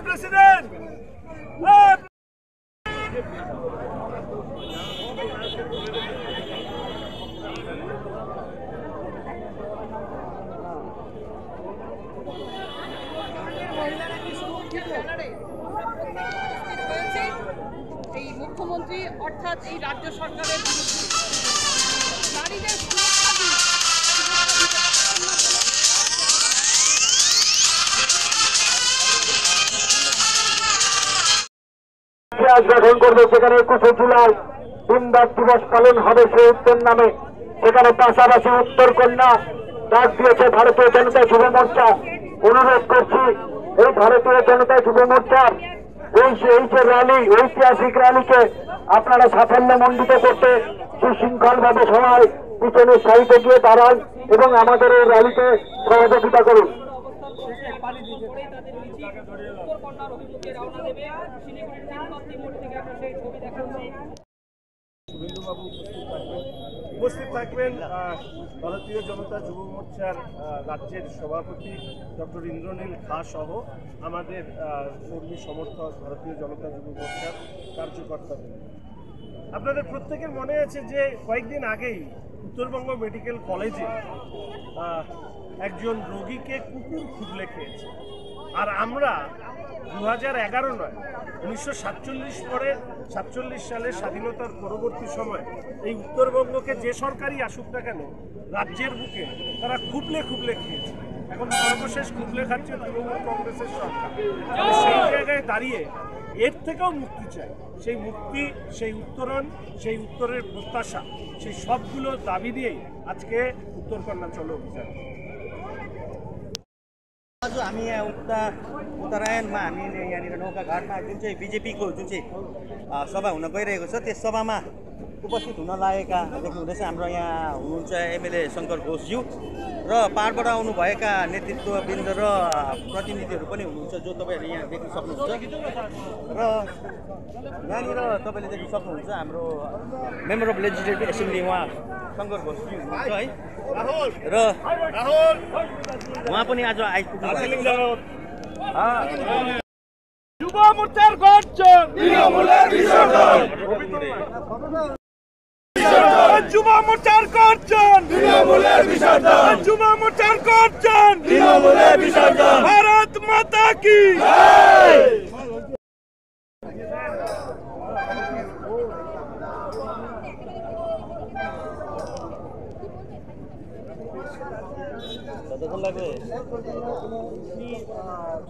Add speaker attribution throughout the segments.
Speaker 1: President!
Speaker 2: এই মুখ্যমন্ত্রী অর্থাৎ এই রাজ্য সরকারের নারীদের
Speaker 3: গঠন করবে, সেখানে 21 জুলাই দিনবাদ দিবস পালন হবে সেই উত্তর নামে। সেখানে পাশাপাশি উত্তর কন্যা ডাক দিয়েছে ভারতীয় জনতা যুব মোর্চা। অনুরোধ করছি এই ভারতীয় জনতা যুব মোর্চার এই যে র্যালি, ঐতিহাসিক র্যালিকে আপনারা সাফল্যমণ্ডিত করতে সুশৃঙ্খলভাবে সবাই পিছনের সারিতে গিয়ে দাঁড়ান এবং আমাদের এই র্যালিতে সহযোগিতা করুন।
Speaker 1: শুভেন্দুবাবু উপস্থিত থাকবেন। ভারতীয় জনতা যুব মোর্চার রাজ্যের সভাপতি ডক্টর ইন্দ্রনীল খা সহ আমাদের কর্মী সমর্থক ভারতীয় জনতা যুব মোর্চার কার্যকর্তাদের। আপনাদের প্রত্যেকের মনে আছে যে কয়েকদিন আগেই উত্তরবঙ্গ মেডিকেল কলেজে একজন রোগীকে কুকুর খুবলে খেয়েছে। আর আমরা 2011 নয় 1947 পরে 47 সালের স্বাধীনতার পরবর্তী সময় এই উত্তরবঙ্গকে যে সরকারই আসুক না কেন রাজ্যের বুকে তারা খুবলে খেয়েছে। এখন সর্বশেষ খুবলে খাচ্ছে তৃণমূল কংগ্রেসের সরকার। সেই জায়গায় দাঁড়িয়ে এর থেকেও মুক্তি চাই। সেই মুক্তি, সেই উত্তরণ, সেই উত্তরের প্রত্যাশা, সেই সবগুলো দাবি দিয়েই আজকে उत्तरकन्या चलो अभियान।
Speaker 4: आज हामी यहाँ उत्तरायणमा हामीले यहाँनिर नौकाघाटमा जुन चाहिँ बिजेपीको जुन चाहिँ सभा हुन गइरहेको छ त्यस सभामा उपस्थित हुन लागेका देख्नुहुँदैछ हाम्रो यहाँ हुनुहुन्छ एमएलए शङ्कर घोषज्यू र पाहाडबाट आउनुभएका नेतृत्ववृन्द र प्रतिनिधिहरू पनि हुनुहुन्छ जो तपाईँहरूले यहाँ देख्न सक्नुहुन्छ र यहाँनिर तपाईँले देख्न सक्नुहुन्छ हाम्रो मेम्बर अफ लेजिस्लेटिभ एसेम्ब्ली उहाँ शङ्कर घोषज्यू हुनुहुन्छ है र उहाँ पनि आज आइपुग्नु
Speaker 1: যুব মোর্চার গর্জন তৃণমূলের বিসর্জন যুব মোর্চার গর্জন তৃণমূলের বিসর্জন যুব মোর্চার গর্জন তৃণমূলের বিসর্জন ভারত মাতা কি জয়।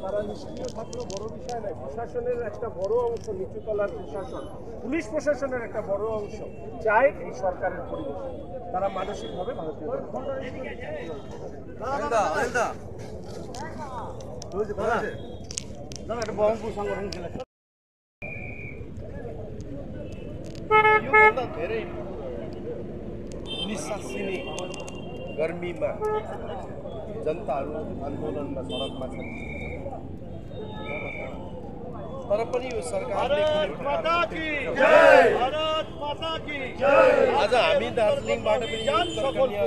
Speaker 1: তারা নিষ্ক্রিয় থাকলে বড় বিষয় নয়, প্রশাসনের একটা বড় অংশ, নিচুতলার প্রশাসন, পুলিশ প্রশাসনের একটা বড় অংশ চায় এই সরকারের পরিবেশ। তারা মানসিকভাবে ভারতীয় धेरै निस्सासिने गर्मीमा जनताहरू आन्दोलनमा सडकमा छन्, तर पनि यो सरकारले आज हामी दार्जिलिङबाट पनि